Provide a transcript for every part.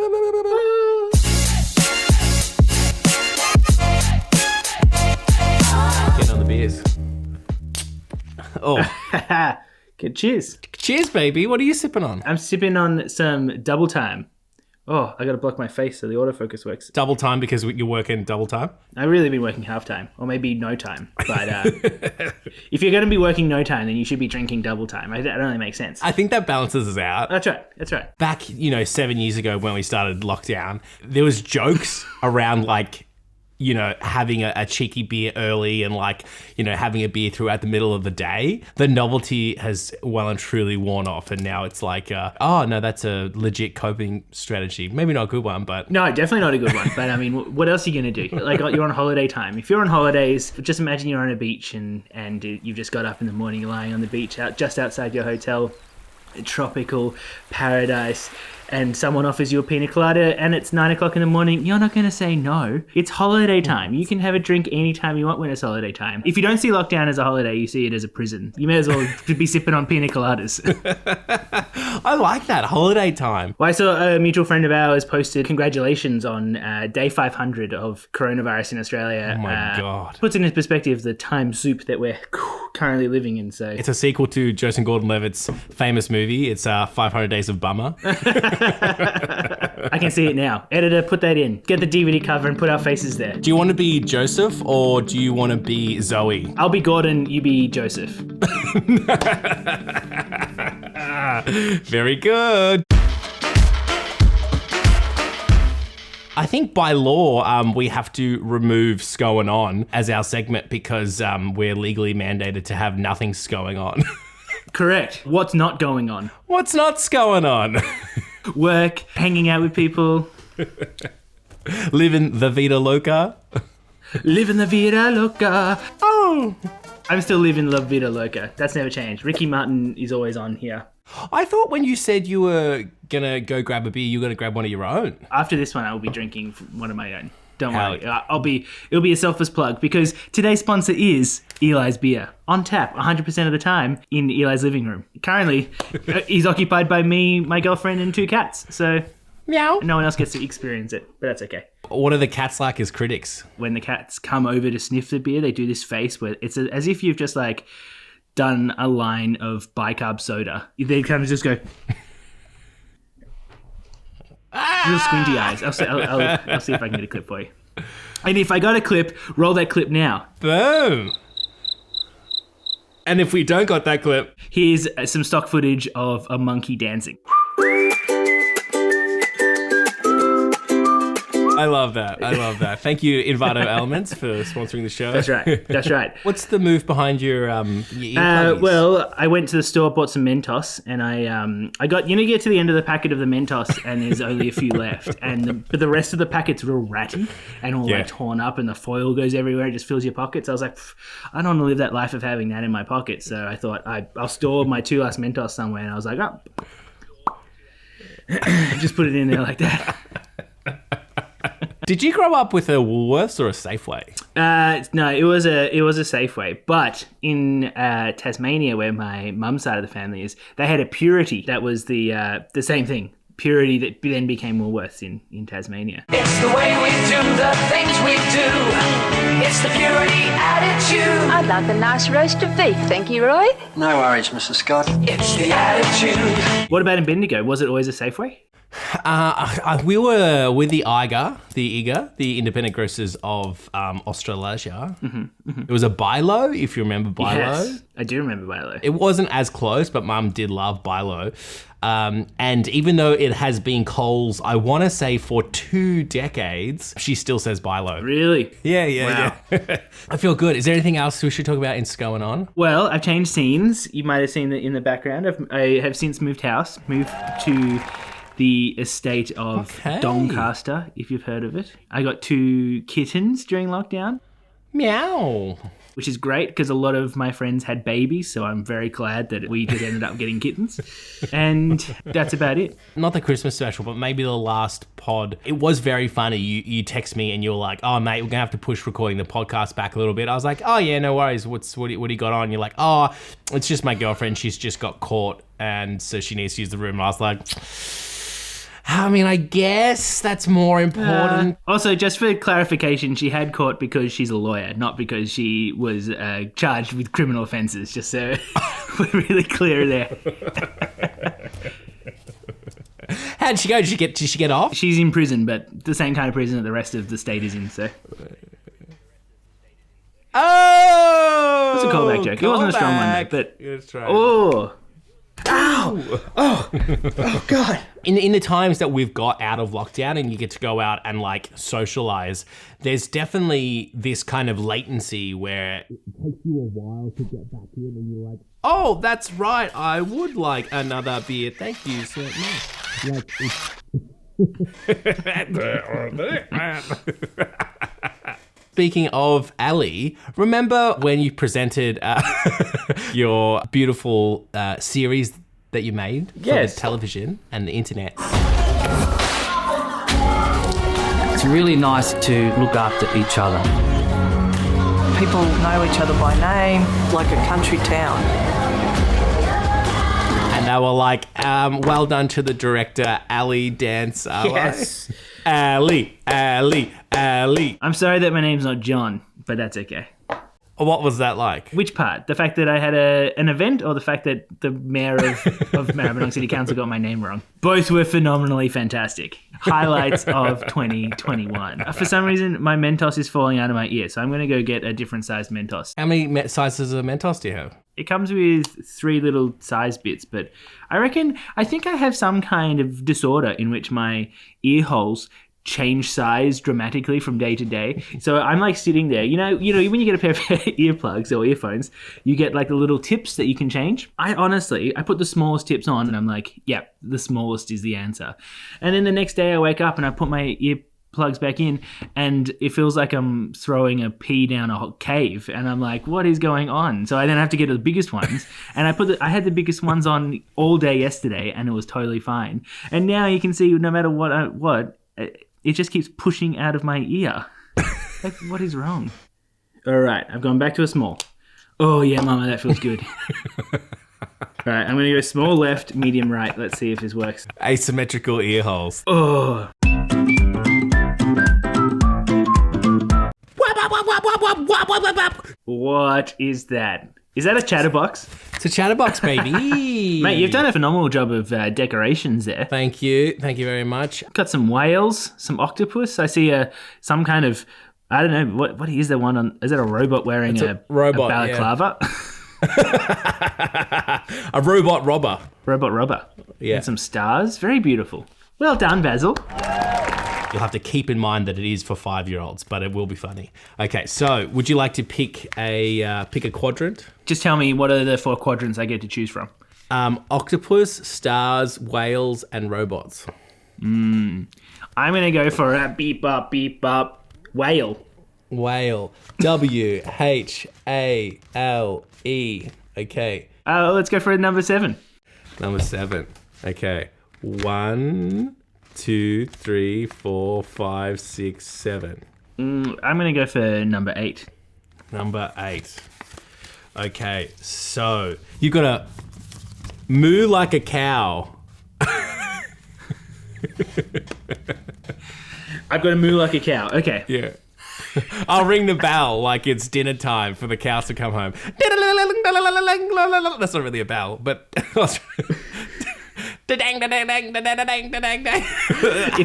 Getting on the beers. Oh. Good, cheers. Cheers, baby. What are you sipping on? I'm sipping on some double time. Oh, I got to block my face so the autofocus works. Double time because you're working double time? I've really been working half time, or maybe no time. But if you're going to be working no time, then you should be drinking double time. That only makes sense. I think that balances us out. That's right. Back, 7 years ago when we started lockdown, there was jokes around having a cheeky beer early and having a beer throughout the middle of the day. The novelty has well and truly worn off, and now it's oh no, that's a legit coping strategy. Maybe not a good one, but... No, definitely not a good one. But I mean, what else are you going to do? You're on holiday time. If you're on holidays, just imagine you're on a beach and you've just got up in the morning, lying on the beach just outside your hotel, a tropical paradise, and someone offers you a pina colada and it's 9 o'clock in the morning, you're not going to say no. It's holiday time. You can have a drink anytime you want when it's holiday time. If you don't see lockdown as a holiday, you see it as a prison. You may as well be sipping on pina coladas. I like that, holiday time. Well, I saw a mutual friend of ours posted congratulations on day 500 of coronavirus in Australia. Oh my God. Puts into perspective the time soup that we're currently living in. So it's a sequel to Joseph Gordon-Levitt's famous movie. It's 500 Days of Bummer. I can see it now. Editor, put that in. Get the DVD cover and put our faces there. Do you want to be Joseph or do you want to be Zoe? I'll be Gordon, you be Joseph. Very good. I think by law, we have to remove Scoing On as our segment because we're legally mandated to have nothing's going on. Correct. What's not going on? What's not going on? Work, hanging out with people. Living the vida loca. Living the vida loca. Oh. I'm still living la vida loca. That's never changed. Ricky Martin is always on here. I thought when you said you were going to go grab a beer, you were going to grab one of your own. After this one, I will be drinking one of my own. Don't worry. It'll be a selfless plug because today's sponsor is Eli's Beer. On tap 100% of the time in Eli's living room. Currently, he's occupied by me, my girlfriend, and 2 cats. So meow. No one else gets to experience it, but that's okay. What are the cats like as critics? When the cats come over to sniff the beer, they do this face where it's as if you've just done a line of bicarb soda. They kind of just go... Real squinty eyes. I'll see if I can get a clip for you. And if I got a clip, roll that clip now. Boom. And if we don't got that clip... Here's some stock footage of a monkey dancing. I love that. Thank you, Envato Elements, for sponsoring the show. That's right. What's the move behind your earplugs? Well, I went to the store, bought some Mentos, and I got, you get to the end of the packet of the Mentos and there's only a few left. But the rest of the packet's real ratty and all torn up and the foil goes everywhere. It just fills your pockets. I was like, I don't want to live that life of having that in my pocket. So I thought I'll store my 2 last Mentos somewhere. And I was like, just put it in there like that. Did you grow up with a Woolworths or a Safeway? No, it was a Safeway. But in Tasmania, where my mum's side of the family is, they had a Purity that was the same thing. Purity that then became Woolworths in Tasmania. It's the way we do the things we do. It's the Purity attitude. I'd like a nice roast of beef, thank you, Roy. No worries, Mrs. Scott. It's the attitude. What about in Bendigo? Was it always a Safeway? We were with the IGA, the Independent Grocers of Australasia. Mm-hmm. It was a Bilo, if you remember Bilo. Yes, I do remember Bilo. It wasn't as close, but Mum did love Bilo. And even though it has been Coles, I want to say for 2 decades, she still says Bilo. Really? Yeah. I feel good. Is there anything else we should talk about in Going On? Well, I've changed scenes. You might have seen it in the background. I have since moved to the estate of Doncaster, if you've heard of it. I got 2 kittens during lockdown. Meow. Which is great because a lot of my friends had babies, so I'm very glad that we just ended up getting kittens. And that's about it. Not the Christmas special, but maybe the last pod. It was very funny. You text me and you were like, oh, mate, we're going to have to push recording the podcast back a little bit. I was like, oh, yeah, no worries. What do you got on? You're like, oh, it's just my girlfriend. She's just got caught, and so she needs to use the room. And I was like... I mean, I guess that's more important. Also, just for clarification, she had caught because she's a lawyer, not because she was charged with criminal offences, just so we're really clear there. How'd she go? Did she get off? She's in prison, but the same kind of prison that the rest of the state is in, so... Oh! That's a callback joke. It wasn't a strong one, though, but... That's right. Oh! Ow! Oh, God. In the times that we've got out of lockdown and you get to go out and like socialize, there's definitely this kind of latency where it takes you a while to get back in and you're like, oh, that's right, I would like another beer. Thank you so much. Speaking of Ali, remember when you presented your beautiful series that you made for Yes. the television and the internet? It's really nice to look after each other. People know each other by name, like a country town. And they were like, well done to the director, Ali Dance. Yes. Ali. I'm sorry that my name's not John, but that's okay. What was that like? Which part? The fact that I had an event, or the fact that the mayor of Maribyrnong City Council got my name wrong? Both were phenomenally fantastic. Highlights of 2021. For some reason, my Mentos is falling out of my ear, so I'm going to go get a different sized Mentos. How many sizes of Mentos do you have? It comes with 3 little size bits, but I think I have some kind of disorder in which my ear holes change size dramatically from day to day. So I'm like sitting there, you know, when you get a pair of earplugs or earphones, you get like the little tips that you can change. I put the smallest tips on and I'm like, yeah, the smallest is the answer. And then the next day I wake up and I put my earplugs back in and it feels like I'm throwing a pea down a cave and I'm like, what is going on? So I then have to get the biggest ones and I had the biggest ones on all day yesterday and it was totally fine. And now you can see no matter what, it just keeps pushing out of my ear. Like, what is wrong? All right, I've gone back to a small. Oh, yeah, Mama, that feels good. All right, I'm going to go small left, medium right. Let's see if this works. Asymmetrical ear holes. Oh. What is that? Is that a chatterbox? It's a chatterbox, baby. Mate, you've done a phenomenal job of decorations there. Thank you very much. Got some whales, some octopus. I see some kind of, I don't know, what is the one on, is that a robot wearing a balaclava? Yeah. A robot robber. Robot robber. Yeah. And some stars. Very beautiful. Well done, Basil. You'll have to keep in mind that it is for 5-year-olds, but it will be funny. Okay, so would you like to pick a quadrant? Just tell me, what are the 4 quadrants I get to choose from? Octopus, stars, whales, and robots. I'm going to go for a beep up, whale. Whale. W-H-A-L-E. Okay. Let's go for number 7. Number 7. Okay. 1, 2, 3, 4, 5, 6, 7. I'm going to go for number 8. Number 8. Okay, so you've got to moo like a cow. I've got to moo like a cow. Okay. Yeah. I'll ring the bell like it's dinner time for the cows to come home. That's not really a bell, but... If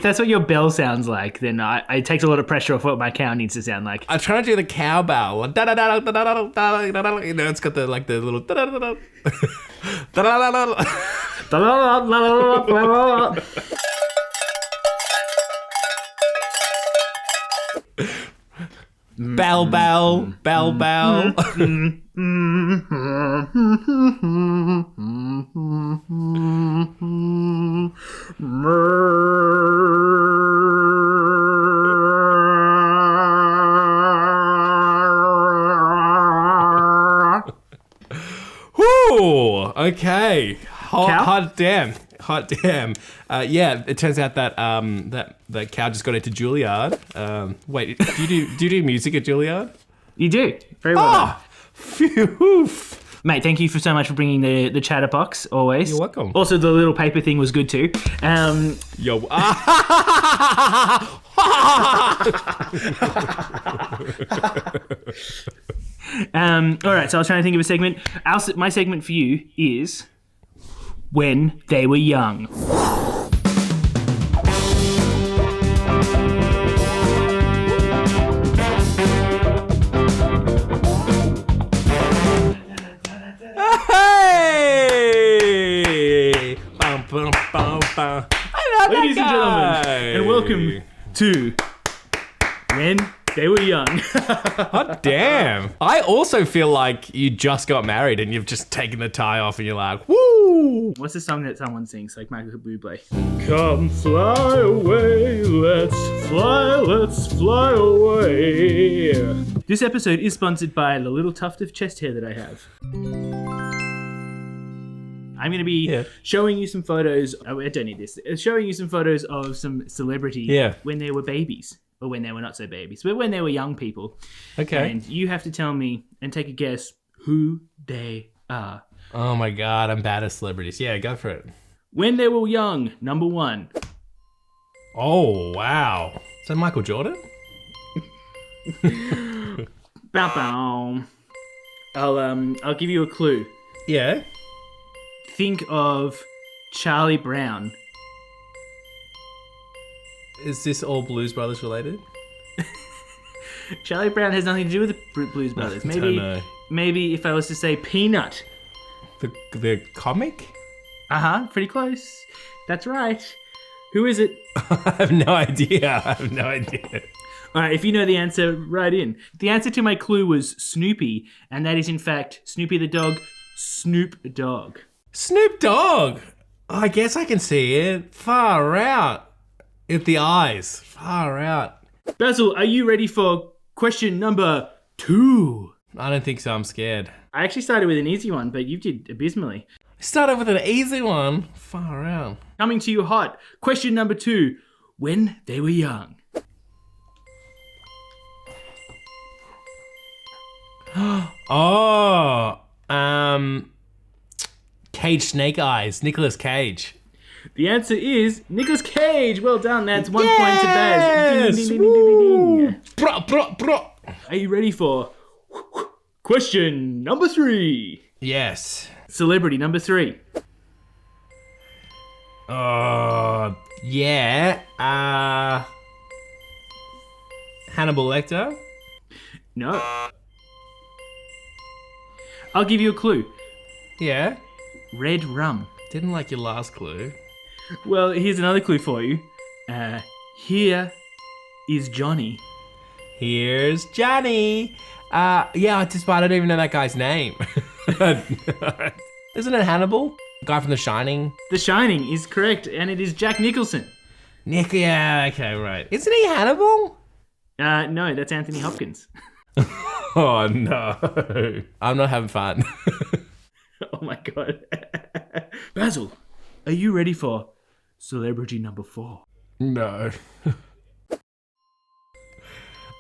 that's what your bell sounds like, then it takes a lot of pressure off what my cow needs to sound like. I'm trying to do the cowbell. You know, it's got the little. Bell, bell, bell, bell. Whew, okay. Hot damn. Yeah, it turns out that that cow just got into Juilliard. Wait, do you do music at Juilliard? You do. Very well done. Phew. Mate, thank you so much for bringing the chatterbox, always. You're welcome. Also, the little paper thing was good too. Yo. All right, so I was trying to think of a segment. My segment for you is When They Were Young. Hey! Bum, bum, bum, bum. Ladies and gentlemen, and welcome to When They Were Young. Hot damn. I also feel like you just got married and you've just taken the tie off and you're like, woo! What's the song that someone sings, like Michael Bublé? Come fly away, let's fly away. This episode is sponsored by the little tuft of chest hair that I have. I'm going to be showing you some photos. Oh, I don't need this. Showing you some photos of some celebrity when they were babies. Or when they were not so babies. But when they were young people. Okay. And you have to tell me and take a guess who they are. Oh my God, I'm bad at celebrities. Yeah, go for it. When they were young, number 1. Oh, wow. Is that Michael Jordan? Bow bow. I'll give you a clue. Yeah. Think of Charlie Brown. Is this all Blues Brothers related? Charlie Brown has nothing to do with the Blues Brothers. I don't know. Maybe if I was to say Peanut. The comic? Pretty close. That's right. Who is it? I have no idea. All right, if you know the answer, write in. The answer to my clue was Snoopy, and that is in fact Snoopy the dog, Snoop Dogg. Snoop Dogg! Oh, I guess I can see it. Far out. With the eyes. Far out. Basil, are you ready for question number 2? I don't think so. I'm scared. I actually started with an easy one, but you did abysmally. I started with an easy one. Far out. Coming to you hot. Question number 2. When they were young. Cage Snake Eyes. Nicolas Cage. The answer is Nicolas Cage. Well done. That's 1 point to Yes! Baz. Ding, ding, ding, ding, ding, ding. Bro. Are you ready for question number 3? Yes. Celebrity number 3. Yeah. Hannibal Lecter. No. I'll give you a clue. Yeah. Red rum. Didn't like your last clue. Well, here's another clue for you. Here is Johnny. Here's Johnny. But I don't even know that guy's name. Isn't it Hannibal? The guy from The Shining? The Shining is correct, and it is Jack Nicholson. Nick, yeah, okay, right. Isn't he Hannibal? No, that's Anthony Hopkins. Oh, no. I'm not having fun. Oh my God. Basil, are you ready for celebrity number 4? No.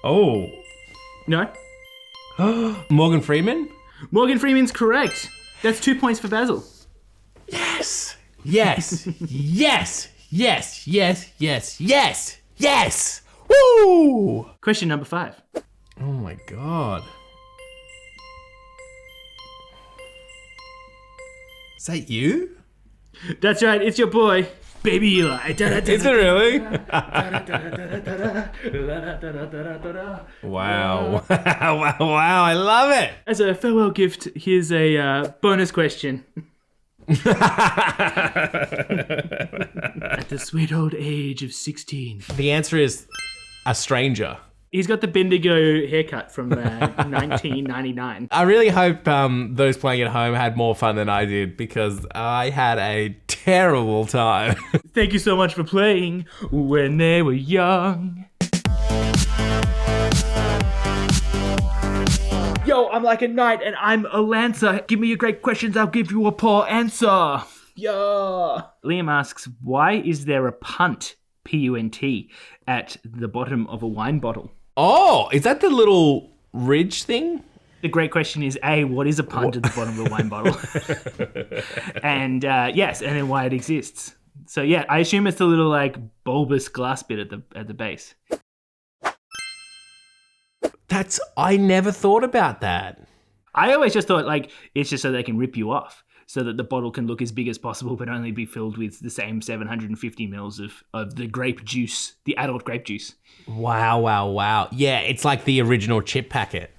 Oh. No? Morgan Freeman? Morgan Freeman's correct. That's 2 points for Basil. Yes. Yes. Yes. Yes. Yes. Yes. Yes. Yes. Woo! Question number 5. Oh my God. Is that you? That's right, it's your boy, Baby Eli. Is it really? Wow. Wow, I love it. As a farewell gift, here's a bonus question. At the sweet old age of 16. The answer is a stranger. He's got the Bendigo haircut from 1999. I really hope those playing at home had more fun than I did, because I had a terrible time. Thank you so much for playing When They Were Young. Yo, I'm like a knight and I'm a lancer. Give me your great questions, I'll give you a poor answer. Yeah. Liam asks, why is there a punt, P-U-N-T, at the bottom of a wine bottle? Oh, is that the little ridge thing? The great question is, A, what is a punt at the bottom of a wine bottle? And yes, and then why it exists. So yeah, I assume it's the little like bulbous glass bit at the base. I never thought about that. I always just thought like it's just so they can rip you off, so that the bottle can look as big as possible but only be filled with the same 750 mils of the grape juice, the adult grape juice. Wow. Yeah, it's like the original chip packet.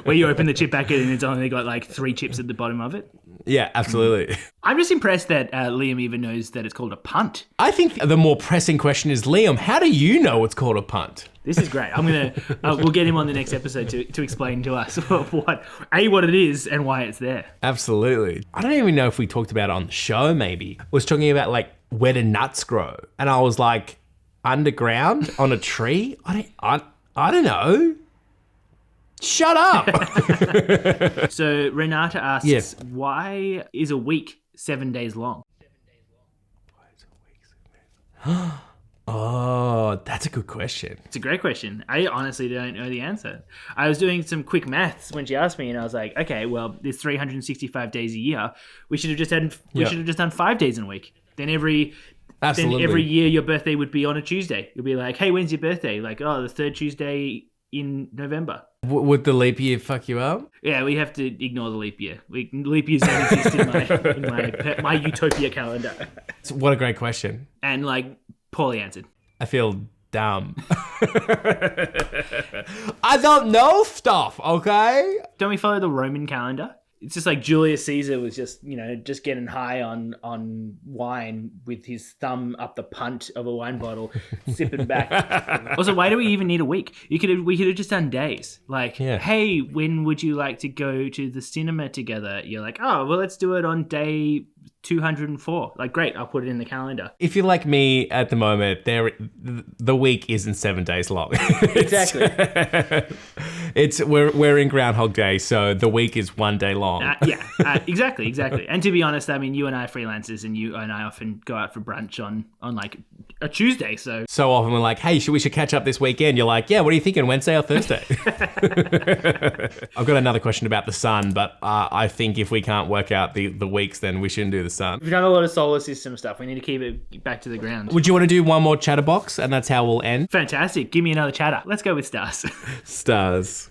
Where you open the chip packet and it's only got like 3 chips at the bottom of it. Yeah, absolutely. I'm just impressed that Liam even knows that it's called a punt. I think the more pressing question is, Liam, how do you know it's called a punt? This is great. I'm gonna we'll get him on the next episode to explain to us what it is and why it's there. Absolutely. I don't even know if we talked about it on the show. Maybe I was talking about like where do nuts grow, and I was like underground on a tree. I don't know. Shut up. So Renata asks, Yes. why is a week 7 days long? Oh, that's a good question. It's a great question. I honestly don't know the answer. I was doing some quick maths when she asked me, and I was like, okay, well, there's 365 days a year. We should have just done 5 days in a week. Then every year your birthday would be on a Tuesday. You'll be like, hey, when's your birthday? Like, oh, the third Tuesday in November. Would the leap year fuck you up? Yeah, we have to ignore the leap year. Leap years don't exist in my utopia calendar. What a great question. And like poorly answered. I feel dumb. I don't know stuff, okay? Don't we follow the Roman calendar? It's just like Julius Caesar was just getting high on wine with his thumb up the punt of a wine bottle, sipping back. Also, why do we even need a week? We could have just done days. Like, hey, when would you like to go to the cinema together? You're like, oh, well, let's do it on day 204. Like, great, I'll put it in the calendar. If you're like me at the moment, the week isn't 7 days long. Exactly. We're in Groundhog Day, so the week is 1 day long. Exactly. And to be honest, I mean, you and I are freelancers, and you and I often go out for brunch on like a Tuesday. So often we're like, hey, we should catch up this weekend. You're like, yeah, what are you thinking, Wednesday or Thursday? I've got another question about the sun, but I think if we can't work out the weeks, then we shouldn't do the sun. We've done a lot of solar system stuff. We need to keep it back to the ground. Would you want to do one more chatterbox, and that's how we'll end? Fantastic. Give me another chatter. Let's go with stars. Stars.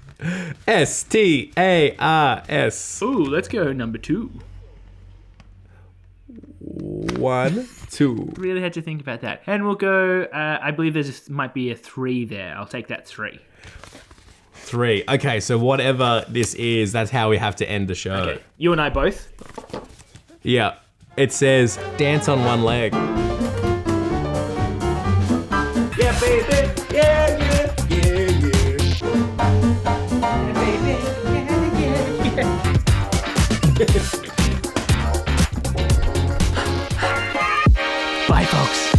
STARS. Ooh, let's go number 2. 1, 2. Really had to think about that. And we'll go, I believe might be a 3 there. I'll take that 3. 3. Okay, so whatever this is, that's how we have to end the show. Okay. You and I both? Yeah. It says, dance on one leg. Yeah, baby. Yeah. Bye, folks.